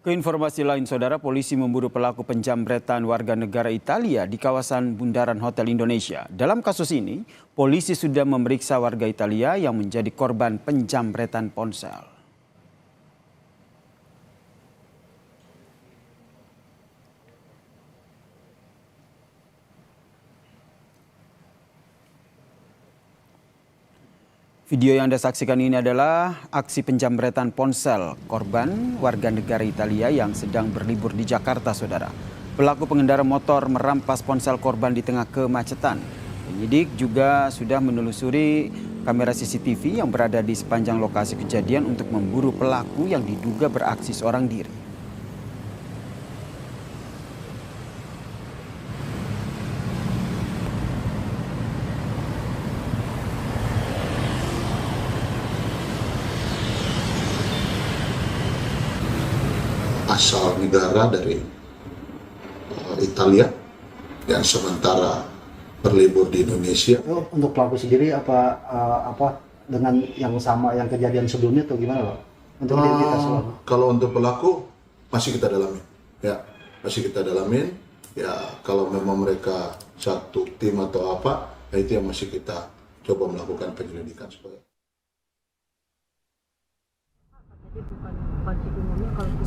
Keinformasi lain, saudara, polisi memburu pelaku penjamretan warga negara Italia di kawasan Bundaran Hotel Indonesia. Dalam kasus ini, polisi sudah memeriksa warga Italia yang menjadi korban penjamretan ponsel. Video yang Anda saksikan ini adalah aksi penjamretan ponsel korban warga negara Italia yang sedang berlibur di Jakarta, saudara. Pelaku pengendara motor merampas ponsel korban di tengah kemacetan. Penyidik juga sudah menelusuri kamera CCTV yang berada di sepanjang lokasi kejadian untuk memburu pelaku yang diduga beraksi seorang diri. Asal negara dari Italia yang sementara berlibur di Indonesia. Untuk pelaku sendiri apa dengan yang sama yang kejadian sebelumnya atau gimana, Pak? Untuk identitas pelaku. Kalau untuk pelaku masih kita dalamin, ya masih kita dalamin. Ya kalau memang mereka satu tim atau apa, ya itu yang masih kita coba melakukan penyelidikan supaya.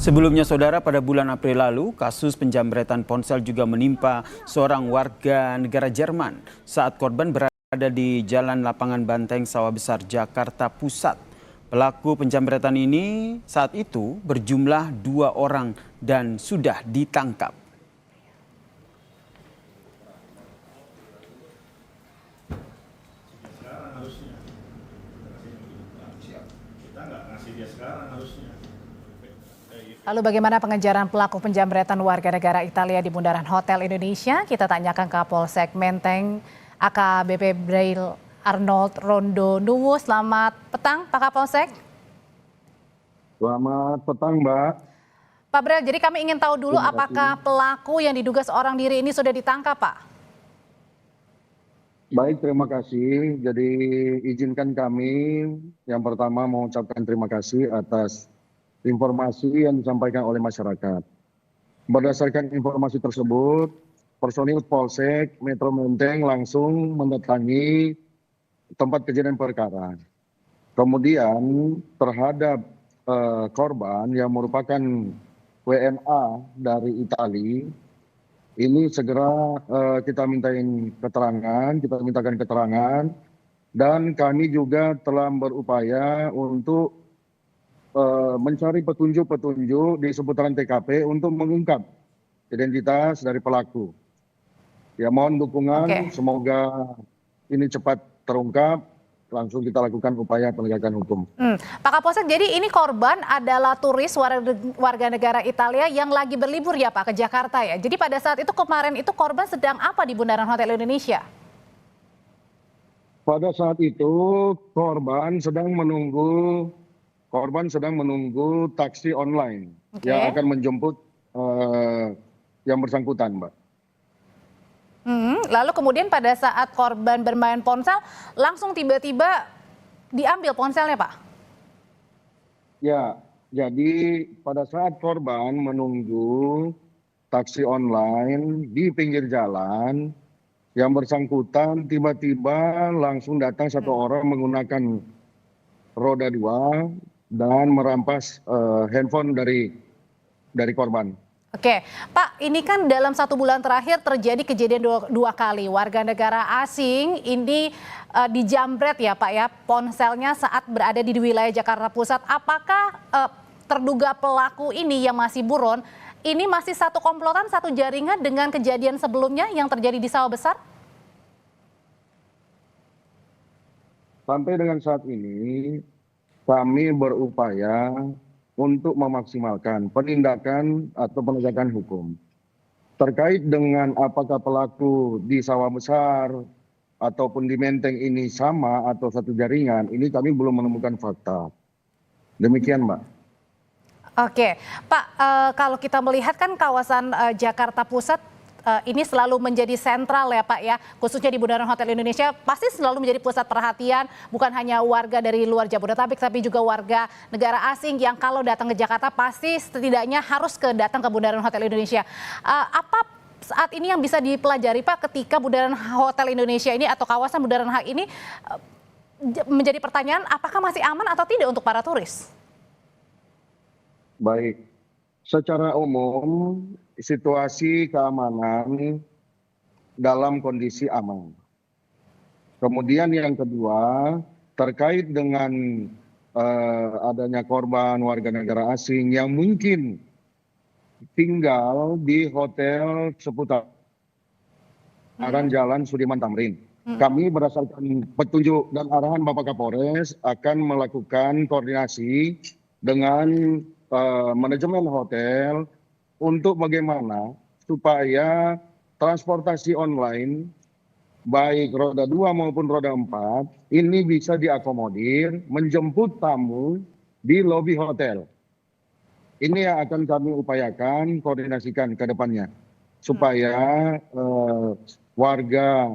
Sebelumnya, saudara, pada bulan April lalu, kasus penjamretan ponsel juga menimpa seorang warga negara Jerman saat korban berada di Jalan Lapangan Banteng, Sawah Besar, Jakarta Pusat. Pelaku penjamretan ini saat itu berjumlah 2 orang dan sudah ditangkap. Lalu bagaimana pengejaran pelaku penjamretan warga negara Italia di Bundaran Hotel Indonesia? Kita tanyakan ke Kapolsek Menteng AKBP Braille Arnold Rondo Nuwu. Selamat petang Pak Kapolsek. Selamat petang, Mbak. Pak Braille, jadi kami ingin tahu dulu apakah pelaku yang diduga seorang diri ini sudah ditangkap, Pak? Baik, terima kasih. Jadi izinkan kami yang pertama mengucapkan terima kasih atas informasi yang disampaikan oleh masyarakat. Berdasarkan informasi tersebut, personil Polsek Metro Menteng langsung mendatangi tempat kejadian perkara. Kemudian terhadap korban yang merupakan WNA dari Italia, ini segera kita mintakan keterangan, dan kami juga telah berupaya untuk mencari petunjuk-petunjuk di seputaran TKP untuk mengungkap identitas dari pelaku. Ya, mohon dukungan, semoga ini cepat terungkap, langsung kita lakukan upaya penegakan hukum. Pak Kapolsek, jadi ini korban adalah turis warga negara Italia yang lagi berlibur ya Pak ke Jakarta ya. Jadi pada saat itu kemarin itu korban sedang apa di Bundaran Hotel Indonesia? Pada saat itu korban sedang menunggu taksi online yang akan menjemput yang bersangkutan, Mbak. Lalu kemudian pada saat korban bermain ponsel, langsung tiba-tiba diambil ponselnya, Pak? Ya, jadi pada saat korban menunggu taksi online di pinggir jalan, yang bersangkutan tiba-tiba langsung datang satu orang menggunakan roda 2 dan merampas handphone dari korban. Oke, Pak, ini kan dalam 1 bulan terakhir terjadi kejadian dua kali. Warga negara asing ini dijamret ya Pak ya, ponselnya saat berada di wilayah Jakarta Pusat. Apakah terduga pelaku ini yang masih buron, ini masih satu komplotan, satu jaringan dengan kejadian sebelumnya yang terjadi di Sawah Besar? Sampai dengan saat ini, kami berupaya untuk memaksimalkan penindakan atau penegakan hukum. Terkait dengan apakah pelaku di Sawah Besar ataupun di Menteng ini sama atau satu jaringan, ini kami belum menemukan fakta. Demikian, Mbak. Oke, Pak, kalau kita melihat kan kawasan Jakarta Pusat ini selalu menjadi sentral ya Pak ya, khususnya di Bundaran Hotel Indonesia pasti selalu menjadi pusat perhatian bukan hanya warga dari luar Jabodetabek tapi juga warga negara asing yang kalau datang ke Jakarta pasti setidaknya harus datang ke Bundaran Hotel Indonesia. Apa saat ini yang bisa dipelajari Pak ketika Bundaran Hotel Indonesia ini atau kawasan Bundaran HI ini menjadi pertanyaan apakah masih aman atau tidak untuk para turis? Baik, secara umum situasi keamanan dalam kondisi aman. Kemudian yang kedua, terkait dengan adanya korban warga negara asing yang mungkin tinggal di hotel seputaran Jalan Sudirman Tamrin. Kami berdasarkan petunjuk dan arahan Bapak Kapolres akan melakukan koordinasi dengan manajemen hotel untuk bagaimana supaya transportasi online baik roda 2 maupun roda 4 ini bisa diakomodir menjemput tamu di lobi hotel. Ini yang akan kami upayakan koordinasikan ke depannya supaya warga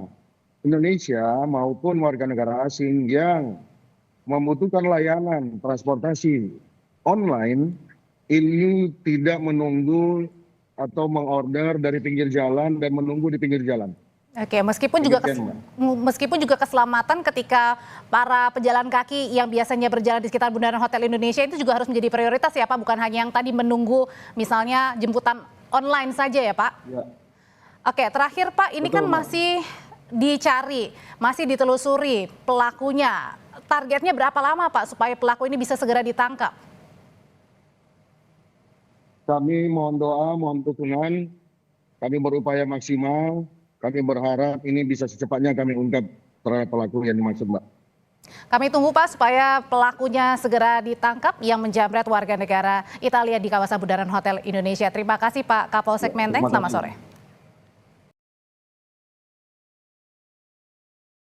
Indonesia maupun warga negara asing yang membutuhkan layanan transportasi online ini tidak menunggu atau mengorder dari pinggir jalan dan menunggu di pinggir jalan. Oke, meskipun juga keselamatan ketika para pejalan kaki yang biasanya berjalan di sekitar Bundaran Hotel Indonesia itu juga harus menjadi prioritas ya Pak, bukan hanya yang tadi menunggu misalnya jemputan online saja ya Pak? Ya. Oke, terakhir Pak, ini kan masih dicari, masih ditelusuri pelakunya. Targetnya berapa lama Pak supaya pelaku ini bisa segera ditangkap? Kami mohon doa, mohon dukungan, kami berupaya maksimal, kami berharap ini bisa secepatnya kami ungkap terhadap pelaku yang dimaksud Mbak. Kami tunggu Pak supaya pelakunya segera ditangkap yang menjamret warga negara Italia di kawasan Bundaran Hotel Indonesia. Terima kasih Pak Kapolsek Menteng, selamat sore.